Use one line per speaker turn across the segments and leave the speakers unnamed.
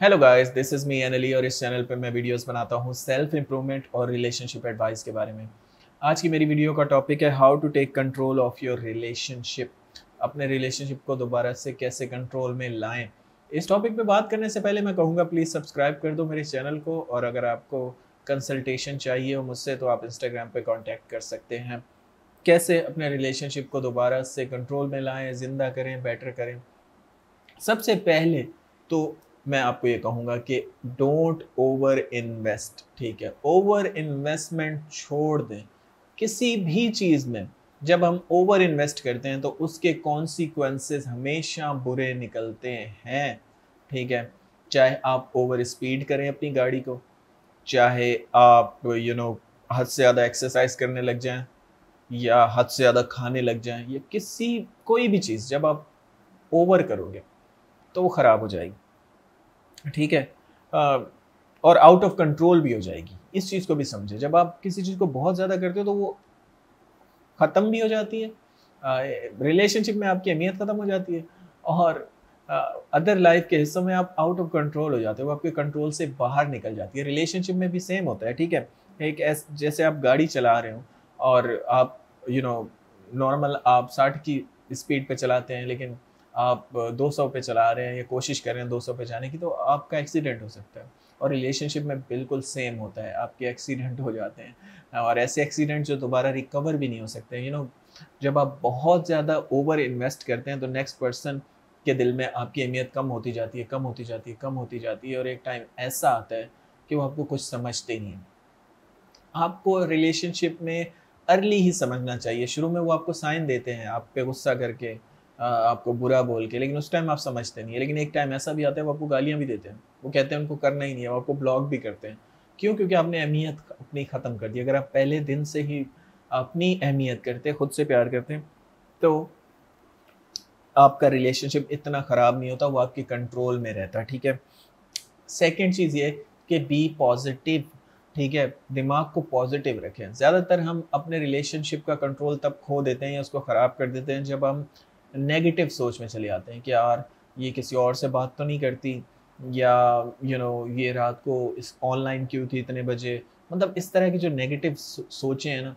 Hello guys, this is me Ali और इस channel पे मैं वीडियोस बनाता हूँ सेल्फ इम्प्रूवमेंट और रिलेशनशिप एडवाइस के बारे में। आज की मेरी वीडियो का टॉपिक है how to take control of your relationship. अपने रिलेशनशिप को दोबारा से कैसे कंट्रोल में लाएं। इस टॉपिक पे बात करने से पहले मैं कहूँगा प्लीज़ सब्सक्राइब कर दो मेरे चैनल को, और अगर आपको कंसल्टेशन चाहिए हो मुझसे तो आप इंस्टाग्राम पे कांटेक्ट कर सकते हैं। कैसे अपने रिलेशनशिप को दोबारा से कंट्रोल में लाएं, ज़िंदा करें, बेटर करें। सबसे पहले तो मैं आपको ये कहूँगा कि डोंट ओवर इन्वेस्ट। ठीक है, ओवर इन्वेस्टमेंट छोड़ दें किसी भी चीज़ में। जब हम ओवर इन्वेस्ट करते हैं तो उसके कॉन्सिक्वेंसेस हमेशा बुरे निकलते हैं। ठीक है, चाहे आप ओवर स्पीड करें अपनी गाड़ी को, चाहे आप हद से ज़्यादा एक्सरसाइज करने लग जाएं, या हद से ज़्यादा खाने लग जाएं, या कोई भी चीज़ जब आप ओवर करोगे तो वो ख़राब हो जाएगी। ठीक है, और आउट ऑफ कंट्रोल भी हो जाएगी। इस चीज़ को भी समझे, जब आप किसी चीज़ को बहुत ज़्यादा करते हो तो वो ख़त्म भी हो जाती है, रिलेशनशिप में आपकी अहमियत ख़त्म हो जाती है, और अदर लाइफ के हिस्सों में आप आउट ऑफ कंट्रोल हो जाते हो, वो आपके कंट्रोल से बाहर निकल जाती है। रिलेशनशिप में भी सेम होता है। ठीक है, जैसे आप गाड़ी चला रहे हो और आप नॉर्मल आप 60 की स्पीड पे चलाते हैं, लेकिन आप 200 पे चला रहे हैं या कोशिश कर रहे हैं 200 पे जाने की, तो आपका एक्सीडेंट हो सकता है। और रिलेशनशिप में बिल्कुल सेम होता है, आपके एक्सीडेंट हो जाते हैं, और ऐसे एक्सीडेंट जो दोबारा रिकवर भी नहीं हो सकते। जब आप बहुत ज़्यादा ओवर इन्वेस्ट करते हैं तो नेक्स्ट पर्सन के दिल में आपकी अहमियत कम होती जाती है, कम होती जाती है, कम होती जाती है, और एक टाइम ऐसा आता है कि वो आपको कुछ समझते ही नहीं है। आपको रिलेशनशिप में अर्ली ही समझना चाहिए। शुरू में वो आपको साइन देते हैं, आप पे गुस्सा करके, आपको बुरा बोल के, लेकिन उस टाइम आप समझते नहीं है। लेकिन एक टाइम ऐसा भी आता है वो आपको गालियाँ भी देते हैं, वो कहते हैं उनको करना ही नहीं है, वो आपको ब्लॉक भी करते हैं। क्यों? क्योंकि आपने अहमियत अपनी ख़त्म कर दी। अगर आप पहले दिन से ही अपनी अहमियत करते, खुद से प्यार करते, तो आपका रिलेशनशिप इतना ख़राब नहीं होता, वो आपके कंट्रोल में रहता। ठीक है, सेकंड चीज़ ये कि बी पॉजिटिव। ठीक है, दिमाग को पॉजिटिव रखें। ज़्यादातर हम अपने रिलेशनशिप का कंट्रोल तब खो देते हैं या उसको ख़राब कर देते हैं जब हम नेगेटिव सोच में चले आते हैं कि यार ये किसी और से बात तो नहीं करती, या ये रात को इस ऑनलाइन क्यों थी इतने बजे। मतलब इस तरह की जो नेगेटिव सोचें हैं ना,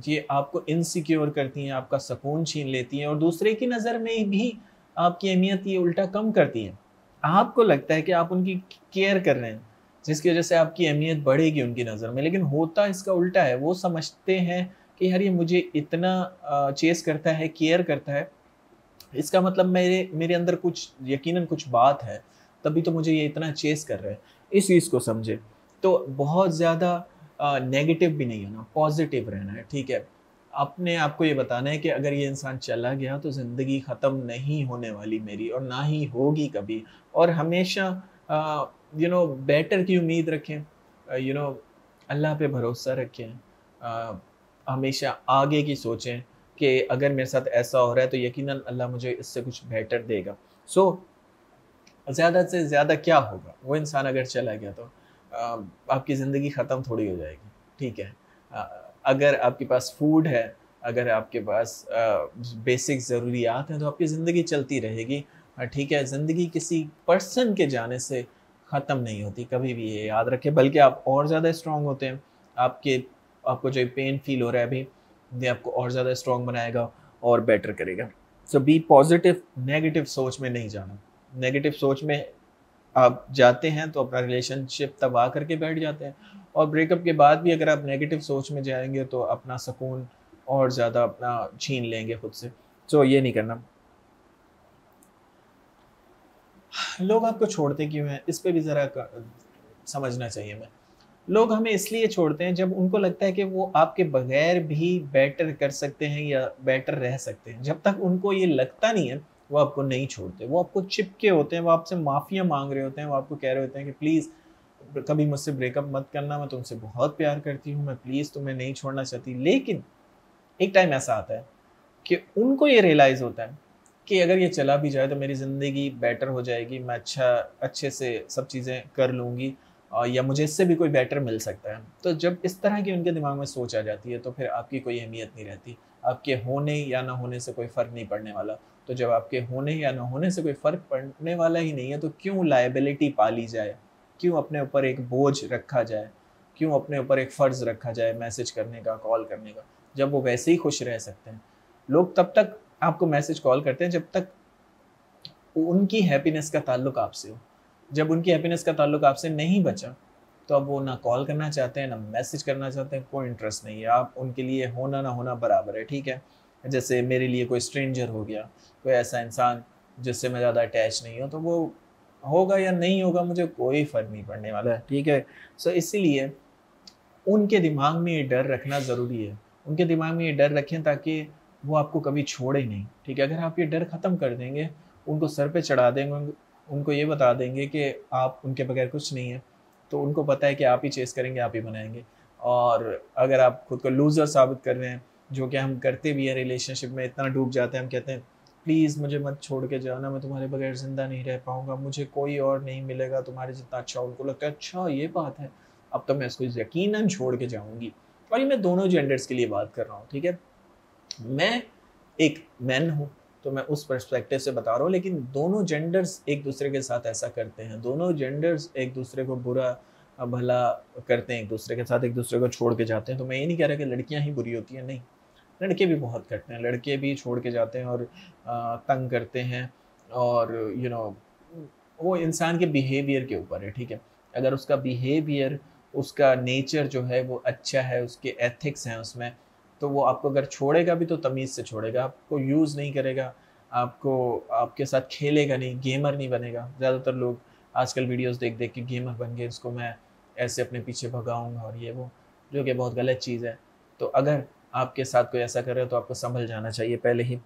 ये आपको इनसिक्योर करती हैं, आपका सुकून छीन लेती हैं, और दूसरे की नज़र में भी आपकी अहमियत ये उल्टा कम करती हैं। आपको लगता है कि आप उनकी केयर कर रहे हैं, जिसकी वजह से आपकी अहमियत बढ़ेगी उनकी नज़र में, लेकिन होता इसका उल्टा है। वो समझते हैं कि यार ये मुझे इतना चेस करता है, केयर करता है, इसका मतलब मेरे मेरे अंदर कुछ यकीनन कुछ बात है, तभी तो मुझे ये इतना चेस कर रहा है। इस चीज़ को समझे। तो बहुत ज़्यादा नेगेटिव भी नहीं होना, पॉजिटिव रहना है। ठीक है, अपने आप को ये बताना है कि अगर ये इंसान चला गया तो ज़िंदगी ख़त्म नहीं होने वाली मेरी, और ना ही होगी कभी। और हमेशा बेटर की उम्मीद रखें, अल्लाह पे भरोसा रखें, हमेशा आगे की सोचें कि अगर मेरे साथ ऐसा हो रहा है तो यकीनन अल्लाह मुझे इससे कुछ बेटर देगा। सो ज़्यादा से ज़्यादा क्या होगा, वो इंसान अगर चला गया तो आपकी ज़िंदगी ख़त्म थोड़ी हो जाएगी। ठीक है, अगर आपके पास फूड है, अगर आपके पास बेसिक ज़रूरियात हैं, तो आपकी ज़िंदगी चलती रहेगी। ठीक है, ज़िंदगी किसी पर्सन के जाने से ख़त्म नहीं होती, कभी भी ये याद रखें, बल्कि आप और ज़्यादा स्ट्रॉन्ग होते हैं। आपको जो पेन फ़ील हो रहा है अभी, ये आपको और ज़्यादा स्ट्रॉन्ग बनाएगा और बेटर करेगा। सो बी पॉज़िटिव, नेगेटिव सोच में नहीं जाना। नेगेटिव सोच में आप जाते हैं तो अपना रिलेशनशिप तबाह करके बैठ जाते हैं, और ब्रेकअप के बाद भी अगर आप नेगेटिव सोच में जाएँगे तो अपना सुकून और ज़्यादा अपना छीन लेंगे खुद से। सो ये नहीं करना। लोग आपको छोड़ते क्यों हैं? इस पे भी ज़रा क समझना चाहिए हमें। लोग हमें इसलिए छोड़ते हैं जब उनको लगता है कि वो आपके बगैर भी बेटर कर सकते हैं या बेटर रह सकते हैं। जब तक उनको ये लगता नहीं है, वो आपको नहीं छोड़ते। वो आपको चिपके होते हैं, वो आपसे माफ़ियाँ माँग रहे होते हैं, वो आपको कह रहे होते हैं कि प्लीज़ कभी मुझसे ब्रेकअप मत करना, मैं तुमसे बहुत प्यार करती हूँ, मैं प्लीज़ तुम्हें नहीं छोड़ना चाहती। लेकिन एक टाइम ऐसा आता है कि उनको ये रियलाइज़ होता है कि अगर ये चला भी जाए तो मेरी ज़िंदगी बेटर हो जाएगी, मैं अच्छे से सब चीज़ें कर लूँगी, या मुझे इससे भी कोई बेटर मिल सकता है। तो जब इस तरह की उनके दिमाग में सोच आ जाती है तो फिर आपकी कोई अहमियत नहीं रहती। आपके होने या ना होने से कोई फ़र्क नहीं पड़ने वाला। तो जब आपके होने या ना होने से कोई फ़र्क पड़ने वाला ही नहीं है तो क्यों लायबिलिटी पाली जाए, क्यों अपने ऊपर एक बोझ रखा जाए, क्यों अपने ऊपर एक फ़र्ज़ रखा जाए मैसेज करने का, कॉल करने का, जब वो वैसे ही खुश रह सकते हैं। लोग तब तक आपको मैसेज कॉल करते हैं जब तक उनकी हैप्पीनेस का ताल्लुक आपसे हो। जब उनकी हैप्पीनेस का ताल्लुक आपसे नहीं बचा तो अब वो ना कॉल करना चाहते हैं, ना मैसेज करना चाहते हैं, कोई इंटरेस्ट नहीं है। आप उनके लिए होना ना होना बराबर है, ठीक है। जैसे मेरे लिए कोई स्ट्रेंजर हो गया, कोई ऐसा इंसान जिससे मैं ज़्यादा अटैच नहीं हूँ, तो वो होगा या नहीं होगा मुझे कोई फ़र्क नहीं पड़ने वाला है, ठीक है। सो इसीलिए उनके दिमाग में ये डर रखना ज़रूरी है। उनके दिमाग में ये डर रखें ताकि वो आपको कभी छोड़े नहीं, ठीक है। अगर आप ये डर ख़त्म कर देंगे, उनको सर पे चढ़ा देंगे, उनको ये बता देंगे कि आप उनके बगैर कुछ नहीं है, तो उनको पता है कि आप ही चेज़ करेंगे, आप ही बनाएँगे। और अगर आप खुद को लूज़र साबित कर रहे हैं, जो कि हम करते भी हैं रिलेशनशिप में, इतना डूब जाते हैं, हम कहते हैं प्लीज़ मुझे मत छोड़ के जाना, मैं तुम्हारे बगैर ज़िंदा नहीं रह पाऊँगा, मुझे कोई और नहीं मिलेगा तुम्हारे जितना अच्छा। उनको लगता है अच्छा ये बात है, अब तो मैं इसको यकीनन छोड़ के जाऊँगी। और ये मैं दोनों जेंडर्स के लिए बात कर रहा हूँ, ठीक है। मैं एक मैन हूँ, तो मैं उस पर्सपेक्टिव से बता रहा हूँ, लेकिन दोनों जेंडर्स एक दूसरे के साथ ऐसा करते हैं, दोनों जेंडर्स एक दूसरे को बुरा भला करते हैं, एक दूसरे के साथ एक दूसरे को छोड़ के जाते हैं। तो मैं ये नहीं कह रहा कि लड़कियाँ ही बुरी होती हैं, नहीं, लड़के भी बहुत करते हैं, लड़के भी छोड़ के जाते हैं और तंग करते हैं। और वो इंसान के बिहेवियर के ऊपर है, ठीक है। अगर उसका बिहेवियर, उसका नेचर जो है वो अच्छा है, उसके एथिक्स हैं उसमें, तो वो आपको अगर छोड़ेगा भी तो तमीज़ से छोड़ेगा, आपको यूज़ नहीं करेगा, आपको आपके साथ खेलेगा नहीं, गेमर नहीं बनेगा। ज़्यादातर लोग आजकल वीडियोज़ देख देख के गेमर बन गए, इसको मैं ऐसे अपने पीछे भगाऊँगा और ये वो, जो कि बहुत गलत चीज़ है। तो अगर आपके साथ कोई ऐसा कर रहा है तो आपको संभल जाना चाहिए पहले ही।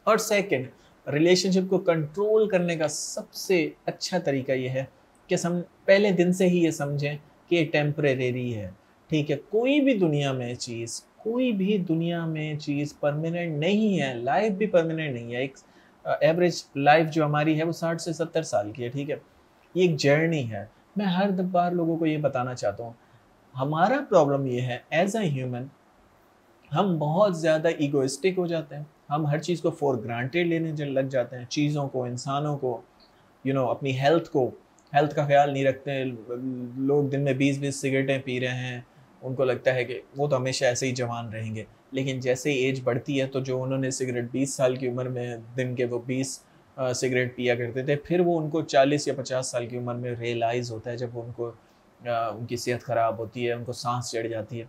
और सेकंड, रिलेशनशिप को कंट्रोल करने का सबसे अच्छा तरीका ये है कि पहले दिन से ही ये समझें कि ये टेम्परेरी है, ठीक है। कोई भी दुनिया में चीज़ परमानेंट नहीं है, लाइफ भी परमानेंट नहीं है। एक एवरेज लाइफ जो हमारी है वो 60 से 70 साल की है, ठीक है। ये एक जर्नी है। मैं हर बार लोगों को ये बताना चाहता हूँ, हमारा प्रॉब्लम ये है एज अ ह्यूमन, हम बहुत ज़्यादा ईगोइस्टिक हो जाते हैं। हम हर चीज़ को फॉर ग्रांटेड लेने लग जाते हैं, चीज़ों को, इंसानों को, अपनी हेल्थ का ख्याल नहीं रखते हैं। लोग दिन में 20-20 सिगरेटें पी रहे हैं, उनको लगता है कि वो तो हमेशा ऐसे ही जवान रहेंगे। लेकिन जैसे ही एज बढ़ती है तो जो उन्होंने सिगरेट 20 साल की उम्र में दिन के वो 20 सिगरेट पिया करते थे, फिर वो उनको 40 या 50 साल की उम्र में रियलाइज़ होता है, जब वो उनकी सेहत ख़राब होती है, उनको सांस चढ़ जाती है।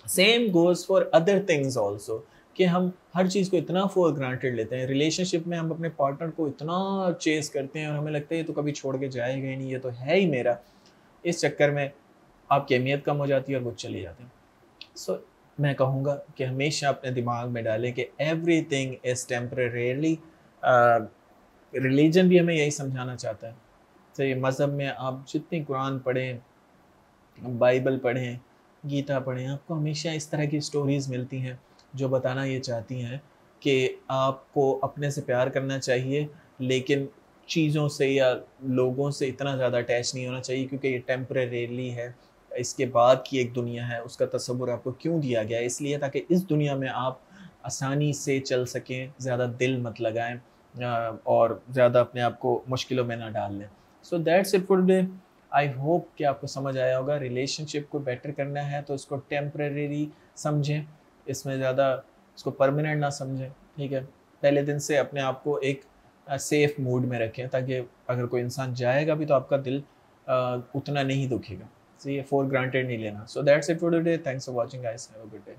Same goes for other things also, कि हम हर चीज़ को इतना फॉर ग्रांटेड लेते हैं। रिलेशनशिप में हम अपने पार्टनर को इतना चेज़ करते हैं और हमें लगता है ये तो कभी छोड़ के जाएगा ही नहीं, ये तो है ही मेरा। इस चक्कर में आपकी अहमियत कम हो जाती है और वो चले जाते हैं। सो मैं कहूँगा कि हमेशा अपने दिमाग में डालें कि एवरीथिंग इज़ टेम्परेरीली। रिलीजन भी हमें यही समझाना चाहता है। तो ये मज़हब में आप जितनी कुरान पढ़ें, बाइबल पढ़ें, गीता पढ़ें, आपको हमेशा इस तरह की स्टोरीज़ मिलती हैं जो बताना ये चाहती हैं कि आपको अपने से प्यार करना चाहिए, लेकिन चीज़ों से या लोगों से इतना ज़्यादा अटैच नहीं होना चाहिए, क्योंकि ये टेम्परेरीली है। इसके बाद की एक दुनिया है, उसका तसव्वुर आपको क्यों दिया गया है? इसलिए ताकि इस दुनिया में आप आसानी से चल सकें, ज़्यादा दिल मत लगाएँ और ज़्यादा अपने आप को मुश्किलों में ना डाल लें। So that's it for today. I hope कि आपको समझ आया होगा। रिलेशनशिप को बेटर करना है तो इसको टेम्परेरी समझें, इसमें ज़्यादा इसको परमानेंट ना समझें, ठीक है। पहले दिन से अपने आप को एक सेफ मूड में रखें, ताकि अगर कोई इंसान जाएगा भी तो आपका दिल उतना नहीं दुखेगा। सो ये फॉर ग्रांटेड नहीं लेना। So that's it for today. Thanks for watching guys, have a good day.